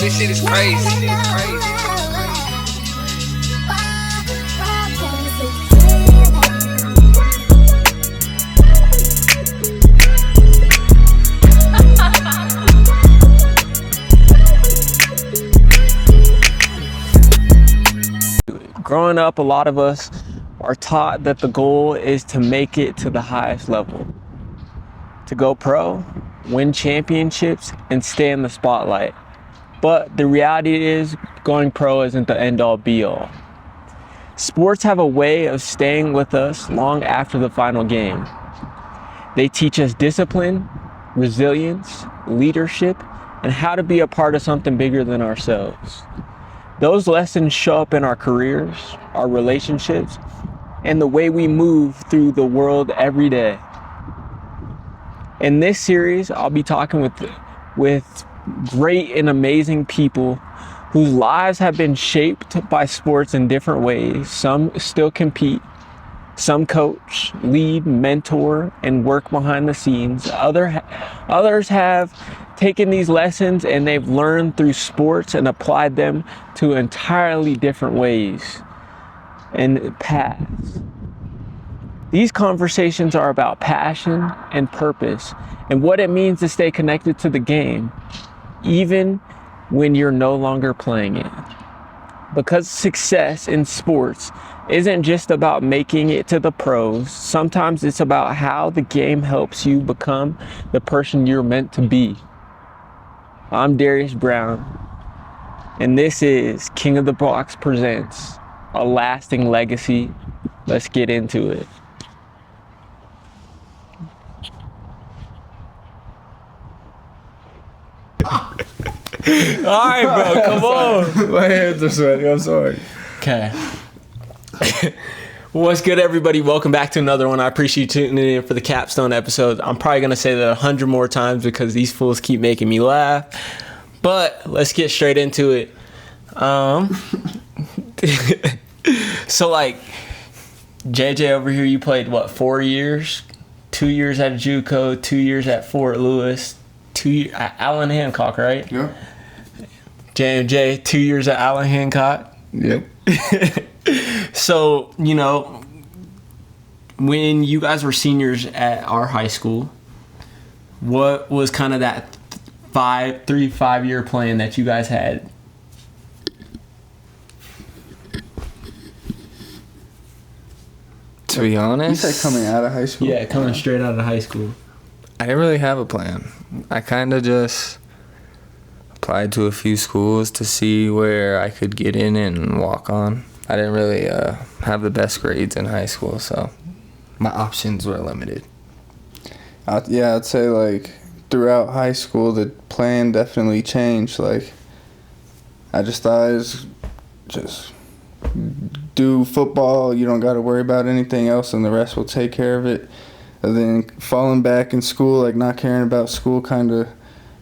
This shit is crazy. Growing up, a lot of us are taught that the goal is to make it to the highest level, to go pro, win championships, and stay in the spotlight. But the reality is, going pro isn't the end-all be-all. Sports have a way of staying with us long after the final game. They teach us discipline, resilience, leadership, and how to be a part of something bigger than ourselves. Those lessons show up in our careers, our relationships, and the way we move through the world every day. In this series, I'll be talking with great and amazing people whose lives have been shaped by sports in different ways. Some still compete, some coach, lead, mentor, and work behind the scenes. Others have taken these lessons and they've learned through sports and applied them to entirely different ways and paths. These conversations are about passion and purpose and what it means to stay connected to the game, even when you're no longer playing it. Because success in sports isn't just about making it to the pros. Sometimes it's about how the game helps you become the person you're meant to be. I'm Darius Brown, and this is King of the Box Presents A Lasting Legacy. Let's get into it. All right, bro, come on. My hands are sweaty. I'm sorry. Okay. What's good, everybody? Welcome back to another one. I appreciate you tuning in for the capstone episode. I'm probably going to say that 100 more times because these fools keep making me laugh. But let's get straight into it. So, like, JJ over here, you played, what, 4 years? 2 years at JUCO, 2 years at Fort Lewis, 2 years at Allen Hancock, right? Yeah. J&J, 2 years at Allen Hancock. Yep. So, you know, when you guys were seniors at our high school, what was kind of that 5 year plan that you guys had? To be honest, You said coming out of high school? Yeah, coming straight out of high school. I didn't really have a plan. I kind of just applied to a few schools to see where I could get in and walk on. I didn't really have the best grades in high school, so my options were limited. I'd say, like, throughout high school, the plan definitely changed. Like, I just thought it was just do football. You don't got to worry about anything else, and the rest will take care of it. And then falling back in school, like not caring about school, kind of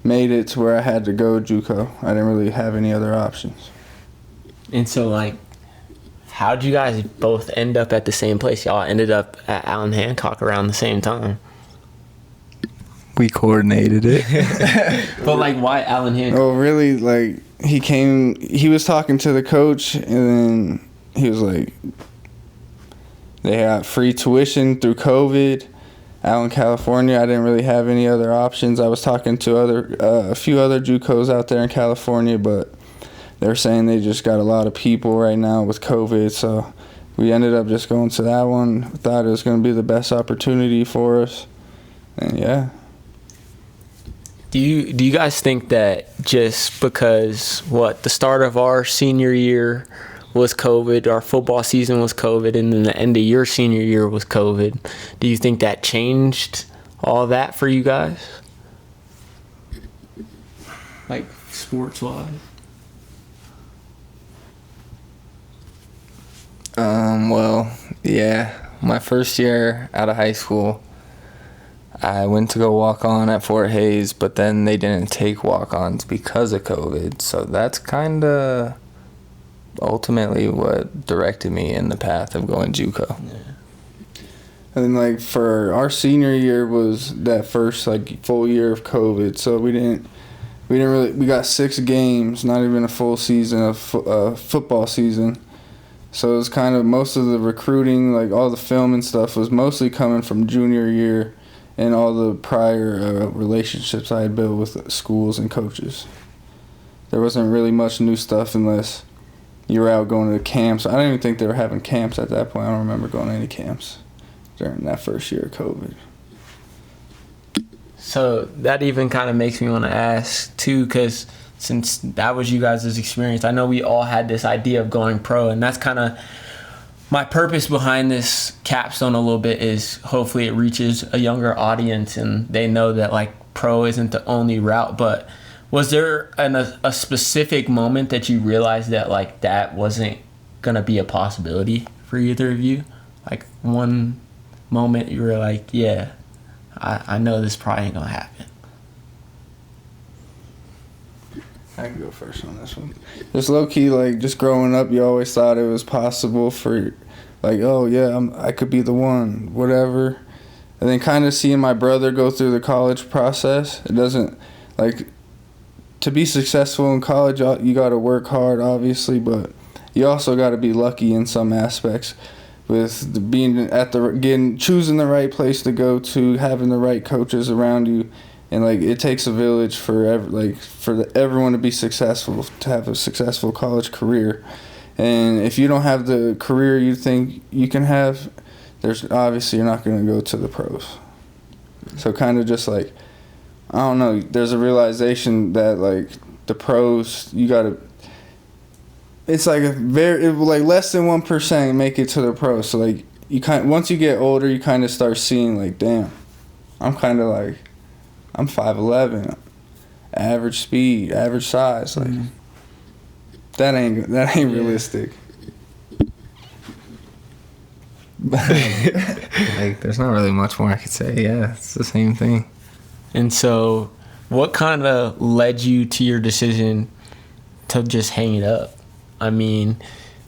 made it to where I had to go JUCO. I didn't really have any other options. And so, like, how'd you guys both end up at the same place? Y'all ended up at Allen Hancock around the same time. We coordinated it. But, like, why Allen Hancock? Oh, really? Like, he was talking to the coach, and then he was like, they got free tuition through COVID out in California. I didn't really have any other options. I was talking to a few other JUCOs out there in California, but they're saying they just got a lot of people right now with COVID, so we ended up just going to that one. Thought it was going to be the best opportunity for us, and yeah. Do you guys think that just because the start of our senior year was COVID, our football season was COVID, and then the end of your senior year was COVID, do you think that changed all that for you guys? Like, sports-wise? Well, yeah. My first year out of high school, I went to go walk on at Fort Hayes, but then they didn't take walk-ons because of COVID. So that's kind of ultimately what directed me in the path of going JUCO. Yeah. And then, like, for our senior year was that first, like, full year of COVID, so we didn't we got 6 games, not even a full season of football season. So it was kind of most of the recruiting, like all the film and stuff, was mostly coming from junior year and all the prior relationships I had built with schools and coaches. There wasn't really much new stuff unless you were out going to camps. I don't even think they were having camps at that point. I don't remember going to any camps during that first year of COVID. So that even kind of makes me want to ask, too, because since that was you guys' experience, I know we all had this idea of going pro, and that's kind of my purpose behind this capstone a little bit is hopefully it reaches a younger audience and they know that, like, pro isn't the only route. But was there a specific moment that you realized that, like, that wasn't going to be a possibility for either of you? Like, one moment you were like, yeah, I know this probably ain't going to happen. I can go first on this one. Just low-key, like, just growing up, you always thought it was possible for, like, oh, yeah, I could be the one, whatever. And then kind of seeing my brother go through the college process, it doesn't, like, to be successful in college, you got to work hard, obviously, but you also got to be lucky in some aspects with choosing the right place to go to, having the right coaches around you, and like it takes a village for everyone to be successful, to have a successful college career. And if you don't have the career you think you can have, there's obviously you're not going to go to the pros. So kind of just like, I don't know, there's a realization that like the pros, you got to, it's like like less than 1% make it to the pros. So like once you get older, you kind of start seeing like, damn, I'm 5'11", average speed, average size. Like that ain't realistic. Like, there's not really much more I could say. Yeah, it's the same thing. And so what kind of led you to your decision to just hang it up? I mean,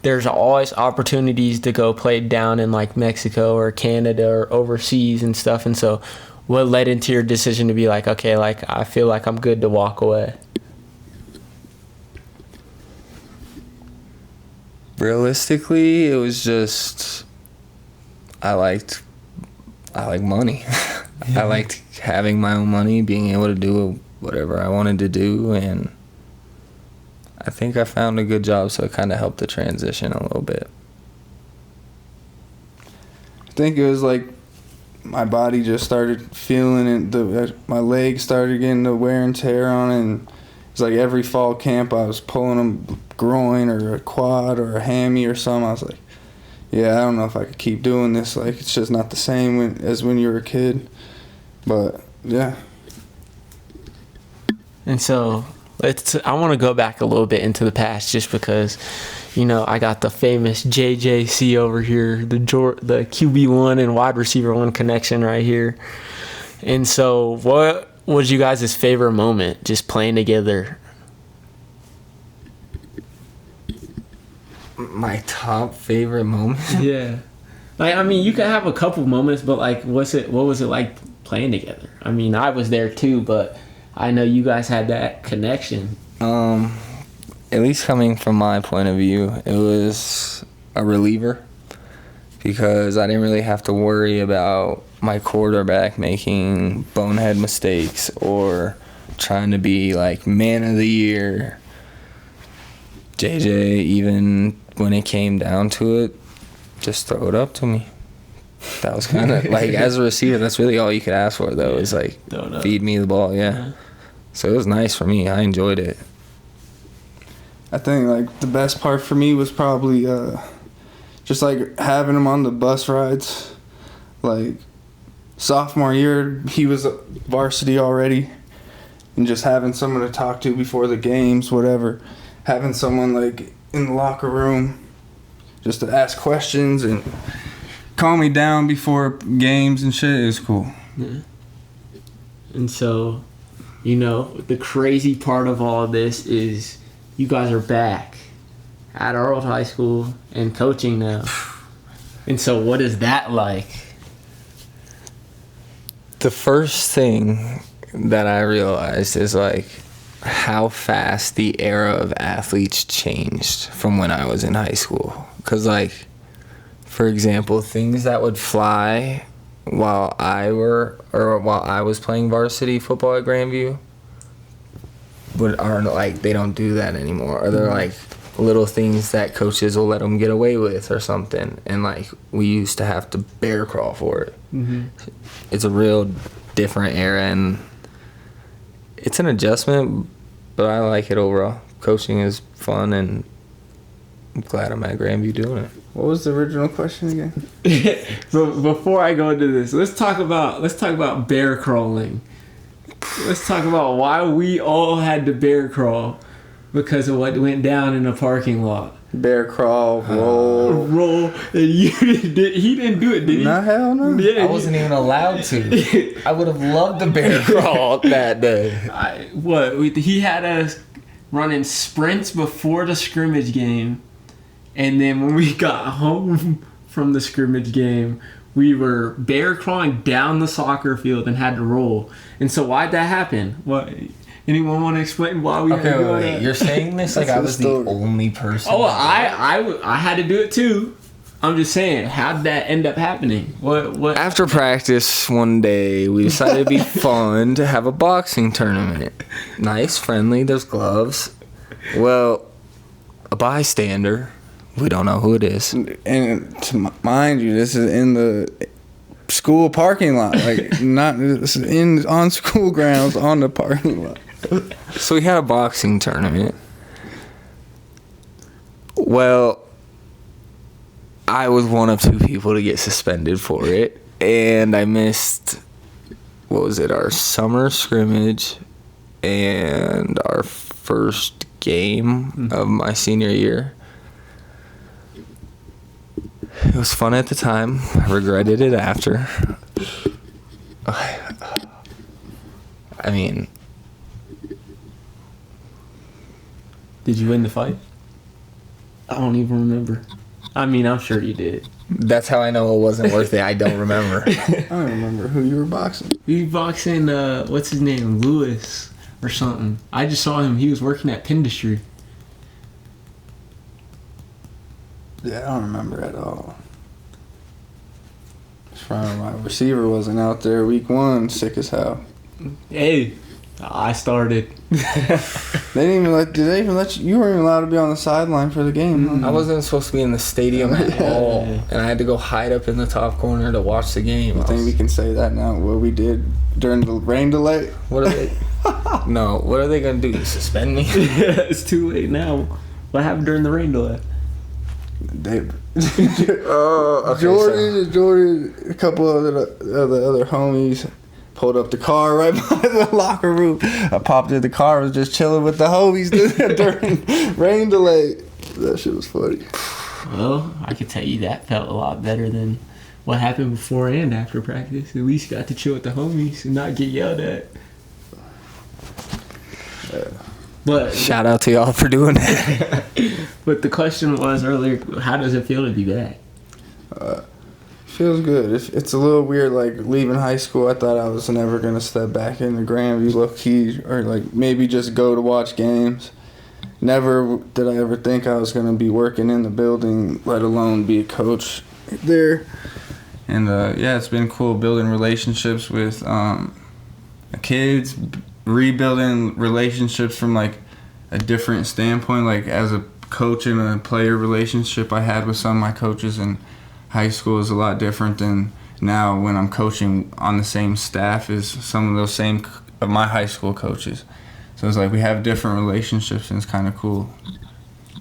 there's always opportunities to go play down in like Mexico or Canada or overseas and stuff. And so what led into your decision to be like, okay, like I feel like I'm good to walk away? Realistically, it was just I like money. I liked having my own money, being able to do whatever I wanted to do, and I think I found a good job, so it kind of helped the transition a little bit. I think it was like my body just started feeling it. My legs started getting the wear and tear on it, and it's like every fall camp I was pulling a groin or a quad or a hammy or something. I was like, yeah, I don't know if I could keep doing this. Like, it's just not the same as when you were a kid. But yeah. And so I want to go back a little bit into the past just because, you know, I got the famous JJC over here, the QB1 and wide receiver 1 connection right here. And so what was you guys' favorite moment just playing together? My top favorite moment? Yeah. Like, I mean, you can have a couple moments, but like, what was it like playing together? I mean, I was there too, but I know you guys had that connection. At least coming from my point of view, it was a reliever because I didn't really have to worry about my quarterback making bonehead mistakes or trying to be like man of the year. JJ, even when it came down to it, just throw it up to me. That was kind of like, as a receiver, that's really all you could ask for, though, is like feed me the ball. Yeah. So it was nice for me. I enjoyed it. I think like the best part for me was probably just like having him on the bus rides. Like sophomore year, he was varsity already, and just having someone to talk to before the games, whatever. Having someone like in the locker room just to ask questions and calm me down before games and shit is cool. Yeah. And so, you know, the crazy part of all of this is you guys are back at our old high school and coaching now. And so what is that like? The first thing that I realized is like how fast the era of athletes changed from when I was in high school. Because, like, for example, things that would fly while I was playing varsity football at Grandview aren't, like, they don't do that anymore. Or they're, like, little things that coaches will let them get away with or something. And, like, we used to have to bear crawl for it. Mm-hmm. It's a real different era, and it's an adjustment, but I like it overall. Coaching is fun, and I'm glad I'm at Grandview doing it. What was the original question again? But before I go into this, let's talk about bear crawling. Let's talk about why we all had to bear crawl because of what went down in the parking lot. Bear crawl, roll. And he didn't do it, did he? No, hell no. Yeah, I wasn't even allowed to. I would have loved to bear crawl that day. He had us running sprints before the scrimmage game, and then when we got home from the scrimmage game, we were bear crawling down the soccer field and had to roll. And so why'd that happen? What? Anyone want to explain why we had to do that? You're saying this like I was the only person. Oh, I had to do it too. I'm just saying, how did that end up happening? What? After practice one day, we decided it'd be fun to have a boxing tournament. Nice, friendly, there's gloves. Well, a bystander, we don't know who it is. And to mind you, this is in the school parking lot, like not this is on school grounds on the parking lot. So we had a boxing tournament. Well, I was one of two people to get suspended for it, and I missed, our summer scrimmage and our first game of my senior year. It was fun at the time. I regretted it after. I mean, did you win the fight? I don't even remember. I mean, I'm sure you did. That's how I know it wasn't worth it. I don't remember. I don't remember who you were boxing. You were boxing, what's his name? Lewis or something. I just saw him. He was working at Pindustry. Yeah, I don't remember at all. My receiver wasn't out there week one, sick as hell. Hey, I started. Did they even let you? You weren't even allowed to be on the sideline for the game. Huh? I wasn't supposed to be in the stadium at all, and I had to go hide up in the top corner to watch the game. I think we can say that now. What we did during the rain delay. What are they? No, what are they gonna do? Suspend me? Yeah, it's too late now. What happened during the rain delay? Jordan, a couple of the other homies pulled up the car right by the locker room. I popped in the car, was just chilling with the homies during rain delay. That shit was funny. Well, I could tell you that felt a lot better than what happened before and after practice. At least got to chill with the homies and not get yelled at. But shout out to y'all for doing that. But the question was earlier, how does it feel to be back? Feels good. It's a little weird, like leaving high school. I thought I was never gonna step back into Grandview low key, or like maybe just go to watch games. Never did I ever think I was gonna be working in the building, let alone be a coach there. And yeah, it's been cool building relationships with kids, rebuilding relationships from like a different standpoint, like as a coach and a player relationship I had with some of my coaches in high school is a lot different than now when I'm coaching on the same staff as some of those same of my high school coaches. So it's like we have different relationships, and it's kind of cool.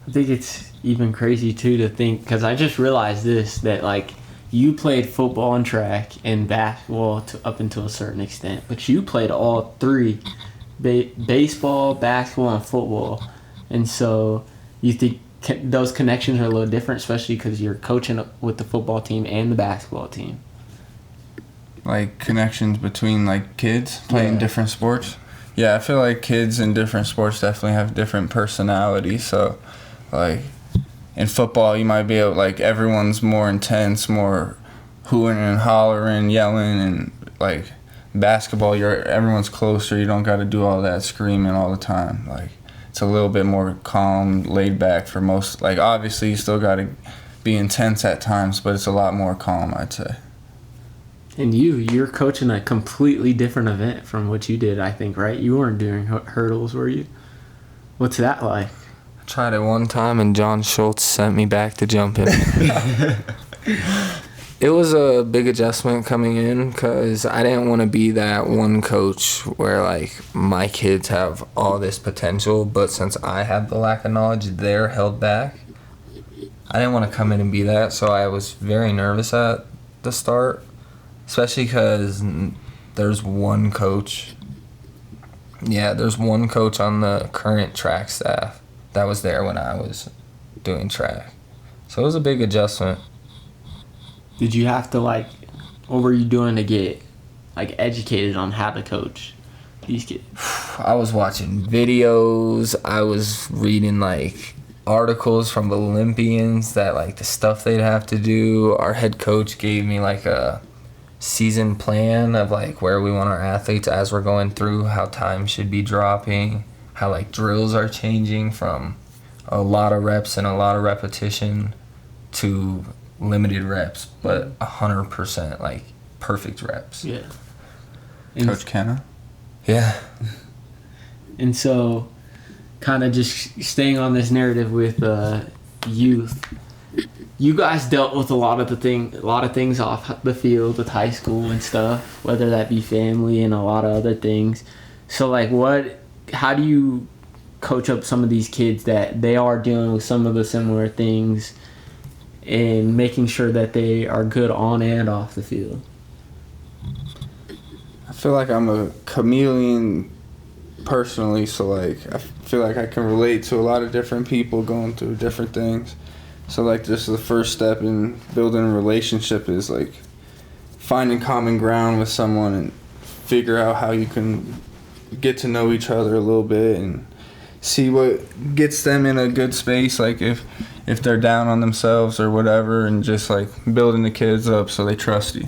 I think it's even crazy too to think, because I just realized this, that like you played football and track and basketball up until a certain extent, but you played all three, baseball, basketball, and football. And so you think those connections are a little different, especially because you're coaching with the football team and the basketball team. Like connections between like kids playing different sports. Yeah, I feel like kids in different sports definitely have different personalities. So like in football, you might be able, like everyone's more intense, more hooting and hollering, yelling, and like basketball, everyone's closer. You don't got to do all that screaming all the time. Like, it's a little bit more calm, laid back for most. Like, obviously, you still got to be intense at times, but it's a lot more calm, I'd say. And you're coaching a completely different event from what you did, I think, right? You weren't doing hurdles, were you? What's that like? I tried it one time, and John Schultz sent me back to jumping. It was a big adjustment coming in because I didn't want to be that one coach where, like, my kids have all this potential, but since I have the lack of knowledge, they're held back. I didn't want to come in and be that, so I was very nervous at the start, especially because there's one coach. Yeah, there's one coach on the current track staff that was there when I was doing track. So it was a big adjustment. Did you have to, like, what were you doing to get, like, educated on how to coach these kids? I was watching videos. I was reading, like, articles from Olympians that, like, the stuff they'd have to do. Our head coach gave me, like, a season plan of, like, where we want our athletes as we're going through, how time should be dropping, how, like, drills are changing from a lot of reps and a lot of repetition to limited reps, but 100%, like, perfect reps. Yeah. Coach Kenna? Yeah. And so, kind of just staying on this narrative with youth, you guys dealt with a lot of things off the field with high school and stuff, whether that be family and a lot of other things. So, like, how do you coach up some of these kids that they are dealing with some of the similar things and making sure that they are good on and off the field? I feel like I'm a chameleon personally, so, like, I feel like I can relate to a lot of different people going through different things. So, like, just the first step in building a relationship is, like, finding common ground with someone and figure out how you can get to know each other a little bit and see what gets them in a good space, like if they're down on themselves or whatever, and just, like, building the kids up so they trust you.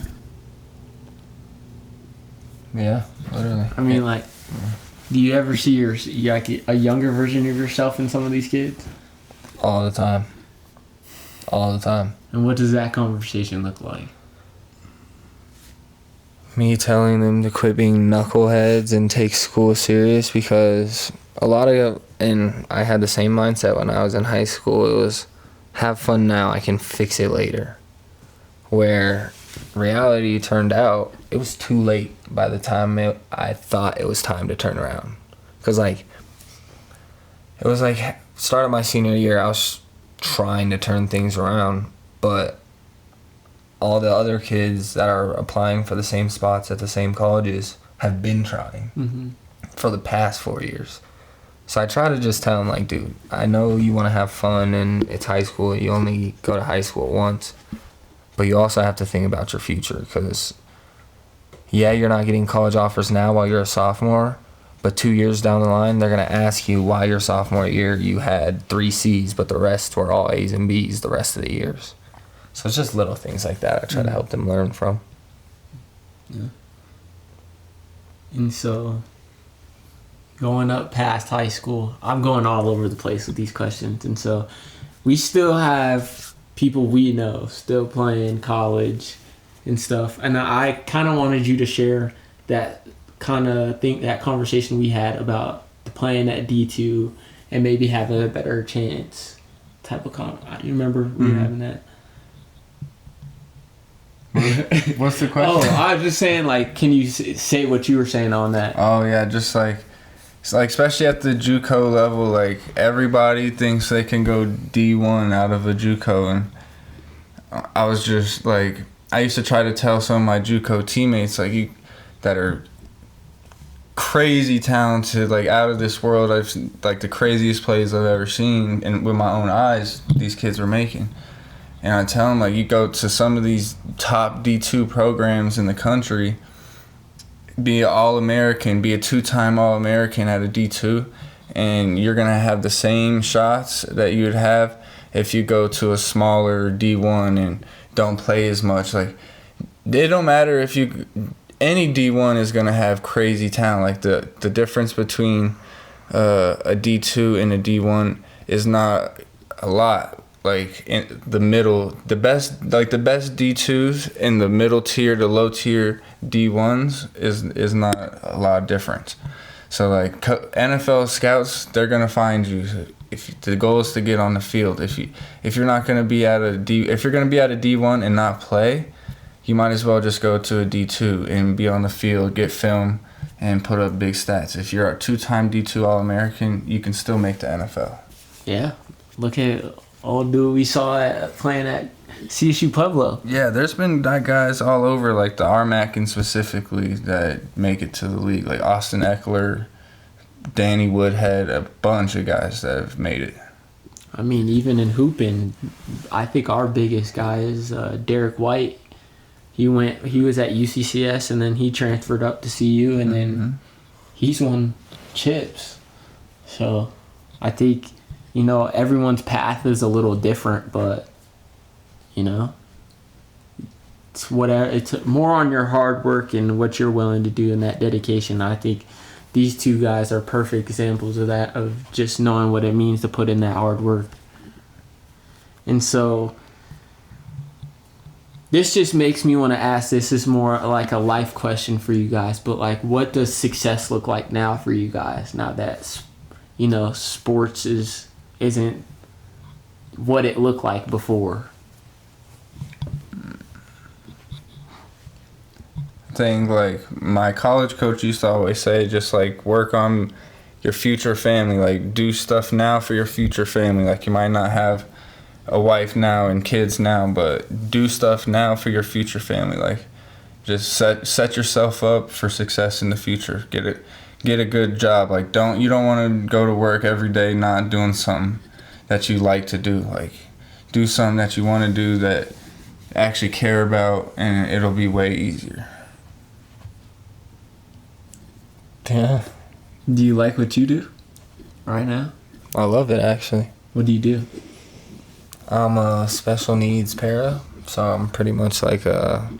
Yeah, literally. I mean, like, do you ever see like a younger version of yourself in some of these kids? All the time. All the time. And what does that conversation look like? Me telling them to quit being knuckleheads and take school serious, because and I had the same mindset when I was in high school. It was, have fun now, I can fix it later. Where reality turned out, it was too late by the time I thought it was time to turn around. Because, like, it was like, start of my senior year, I was trying to turn things around, but all the other kids that are applying for the same spots at the same colleges have been trying for the past 4 years. So I try to just tell them, like, dude, I know you want to have fun and it's high school. You only go to high school once. But you also have to think about your future, because, yeah, you're not getting college offers now while you're a sophomore, but 2 years down the line, they're going to ask you why your sophomore year you had 3 C's, but the rest were all A's and B's the rest of the years. So it's just little things like that I try to help them learn from. Yeah. And so, going up past high school, I'm going all over the place with these questions. And so, we still have people we know still playing college and stuff. And I kind of wanted you to share that that conversation we had about playing at D2 and maybe having a better chance type of you remember we were having that? What's the question? Oh, I was just saying, like, can you say what you were saying on that? Oh, yeah, just, like, it's like, especially at the JUCO level, like, everybody thinks they can go D1 out of a JUCO, and I was just, like, I used to try to tell some of my JUCO teammates, like, that are crazy talented, like, out of this world. I've like the craziest plays I've ever seen, and with my own eyes, these kids were making. And I tell them, like, you go to some of these top D2 programs in the country, be an All-American, be a 2-time All-American at a D2, and you're going to have the same shots that you would have if you go to a smaller D1 and don't play as much. Like, it don't matter if you any D1 is gonna have crazy talent. Like the difference between a D2 and a D1 is not a lot. Like in the middle, the best D2s in the middle tier to low tier D1s is not a lot of difference. So like NFL scouts, they're gonna find you if the goal is to get on the field. If you're not gonna be at a D1 and not play, you might as well just go to a D2 and be on the field, get film, and put up big stats. If you're a 2-time D2 All-American, you can still make the NFL. Yeah. Look at old dude we saw playing at CSU Pueblo. Yeah, there's been guys all over, like the Armacans specifically, that make it to the league. Like Austin Eckler, Danny Woodhead, a bunch of guys that have made it. I mean, even in hooping, I think our biggest guy is Derek White. He was at UCCS and then he transferred up to CU and then he's won chips. So I think, everyone's path is a little different, but it's whatever. It's more on your hard work and what you're willing to do and that dedication. I think these two guys are perfect examples of that, of just knowing what it means to put in that hard work. And so this just makes me want to ask, this is more like a life question for you guys, but like, what does success look like now for you guys, now that sports isn't what it looked like before? Thing like my college coach used to always say, just like work on your future family, like do stuff now for your future family. Like you might not have a wife now and kids now, but do stuff now for your future family. Like just set yourself up for success in the future. Get a good job. Like you don't want to go to work every day not doing something that you like to do. Like do something that you want to do that actually care about, and it'll be way easier. Yeah. Do you like what you do right now? I love it, actually. What do you do? I'm a special needs para, so I'm pretty much like a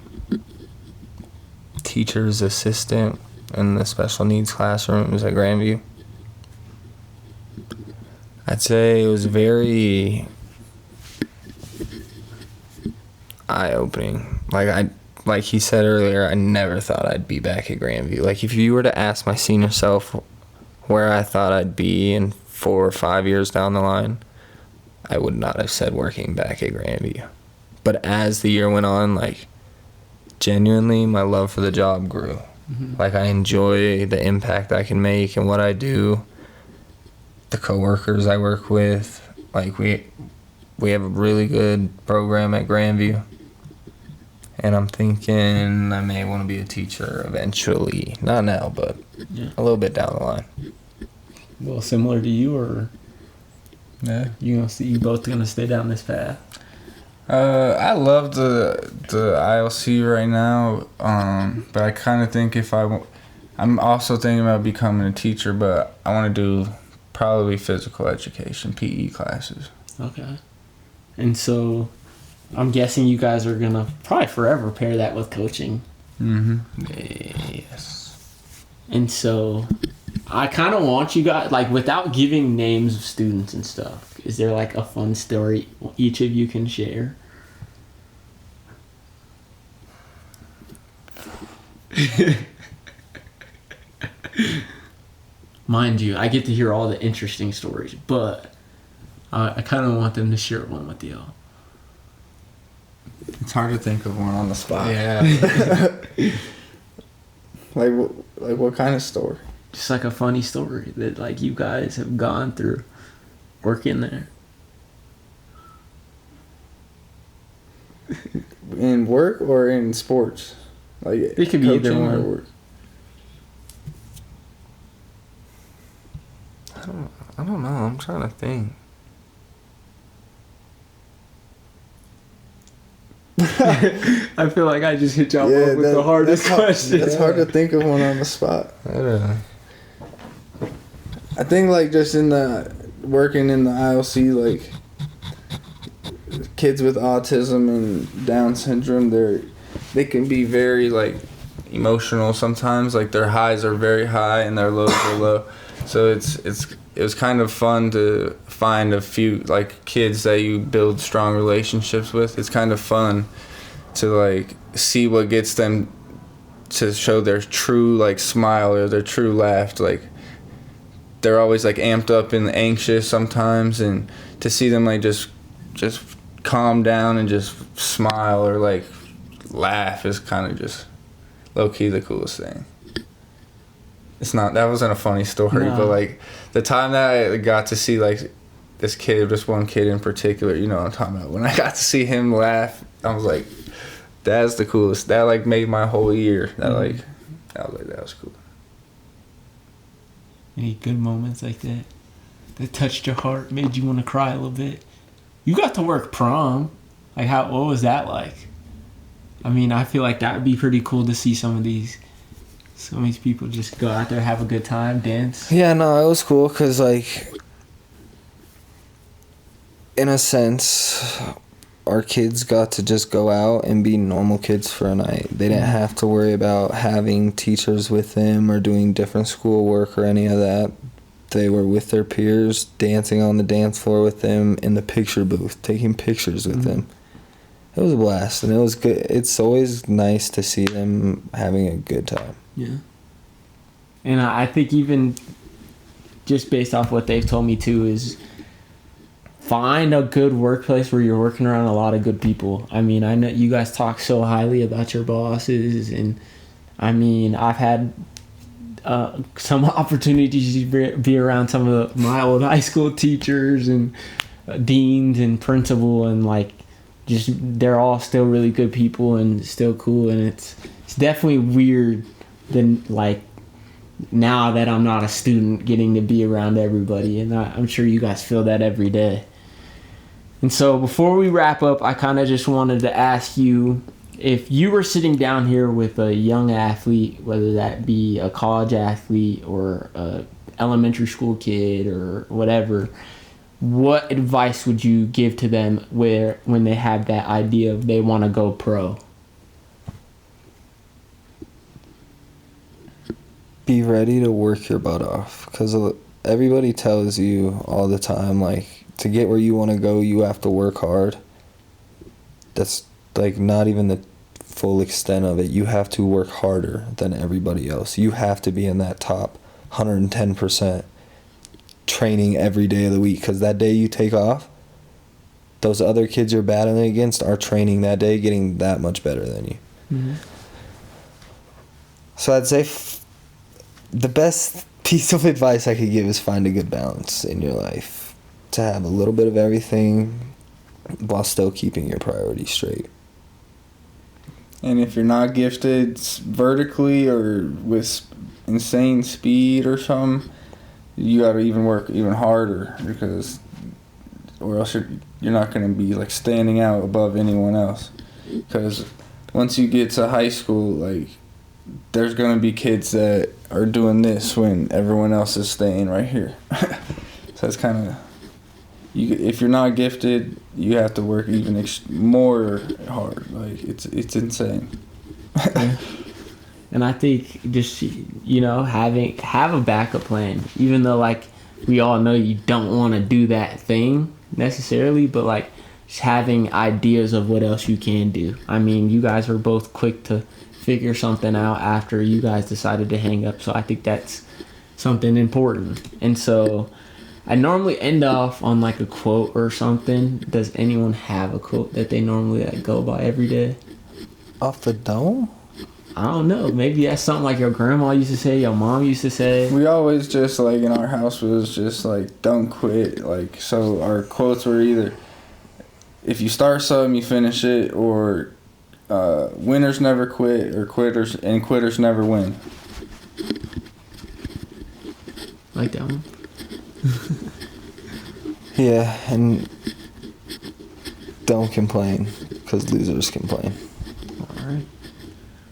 teacher's assistant in the special needs classrooms at Grandview. I'd say it was very eye-opening. Like he said earlier, I never thought I'd be back at Grandview. Like, if you were to ask my senior self where I thought I'd be in 4 or 5 years down the line, I would not have said working back at Grandview. But as the year went on, like, genuinely, my love for the job grew. Mm-hmm. Like, I enjoy the impact I can make and what I do. The coworkers I work with, like, we have a really good program at Grandview. And I'm thinking I may want to be a teacher eventually. Not now, but a little bit down the line. Well, similar to you, or you both gonna stay down this path? I love the ILC right now, but I kind of think I'm also thinking about becoming a teacher, but I want to do probably physical education, PE classes. Okay. And so I'm guessing you guys are going to probably forever pair that with coaching. Mm-hmm. Yes. And so I kind of want you guys, like, without giving names of students and stuff, is there like a fun story each of you can share? Mind you, I get to hear all the interesting stories, but I kind of want them to share one with y'all. It's hard to think of one on the spot. Yeah. like what kind of story? Just like a funny story that like you guys have gone through working there. In work or in sports? Like it could be either one. Or work? I don't know. I'm trying to think. I feel like I just hit y'all up with the hardest question. It's hard to think of one on the spot. I think like just working in the ILC, like kids with autism and Down syndrome, they can be very like emotional sometimes. Like their highs are very high and their lows are low. So it was kind of fun to find a few like kids that you build strong relationships with. It's kind of fun to like see what gets them to show their true like smile or their true laugh. Like they're always like amped up and anxious sometimes, and to see them like just calm down and just smile or like laugh is kind of just low-key the coolest thing. That wasn't a funny story, No. but like the time that I got to see like this one kid in particular, you know what I'm talking about, when I got to see him laugh, I was like, that's the coolest. That like made my whole year. That was cool. Any good moments like that that touched your heart, made you want to cry a little bit? You got to work prom. Like, what was that like? I mean, I feel like that would be pretty cool to see some of these people just go out there, have a good time, dance. Yeah, no, it was cool because, like, in a sense, our kids got to just go out and be normal kids for a night. They didn't have to worry about having teachers with them or doing different schoolwork or any of that. They were with their peers, dancing on the dance floor with them, in the picture booth, taking pictures with them. It was a blast, and it was good. It's always nice to see them having a good time. Yeah. And I think even just based off what they've told me too is find a good workplace where you're working around a lot of good people. I mean, I know you guys talk so highly about your bosses, and I mean, I've had some opportunities to be around some of my old high school teachers and deans and principal, and like just they're all still really good people and still cool, and it's definitely weird than like now that I'm not a student getting to be around everybody, and I'm sure you guys feel that every day. And so before we wrap up, I kind of just wanted to ask you, if you were sitting down here with a young athlete, whether that be a college athlete or a elementary school kid or whatever, what advice would you give to them when they have that idea of they want to go pro? Be ready to work your butt off, because everybody tells you all the time, like, to get where you want to go, you have to work hard. That's like not even the full extent of it. You have to work harder than everybody else. You have to be in that top 110% training every day of the week, because that day you take off, those other kids you're battling against are training that day, getting that much better than you. Mm-hmm. So I'd say the best piece of advice I could give is find a good balance in your life, to have a little bit of everything while still keeping your priorities straight. And if you're not gifted vertically or with insane speed or something, you got to even work even harder, or else you're not going to be like standing out above anyone else. Because once you get to high school, like, there's going to be kids that are doing this when everyone else is staying right here. So it's kind of, if you're not gifted, you have to work even more hard. Like, it's insane. Yeah. And I think just, have a backup plan, even though like we all know you don't want to do that thing necessarily, but like just having ideas of what else you can do. I mean, you guys were both quick to figure something out after you guys decided to hang up, so I think that's something important. And so I normally end off on like a quote or something. Does anyone have a quote that they normally go by every day? Off the dome? I don't know. Maybe that's something like your grandma used to say, your mom used to say. We always just, like, in our house was just, like, don't quit. Like, so our quotes were either, if you start something, you finish it, or winners never quit, or quitters never win. Like that one? Yeah, and don't complain, because losers complain. All right.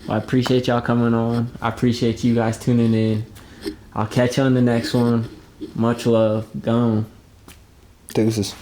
Well, I appreciate y'all coming on. I appreciate you guys tuning in. I'll catch you on the next one. Much love. Gone. Deuces.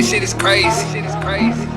shit is crazy.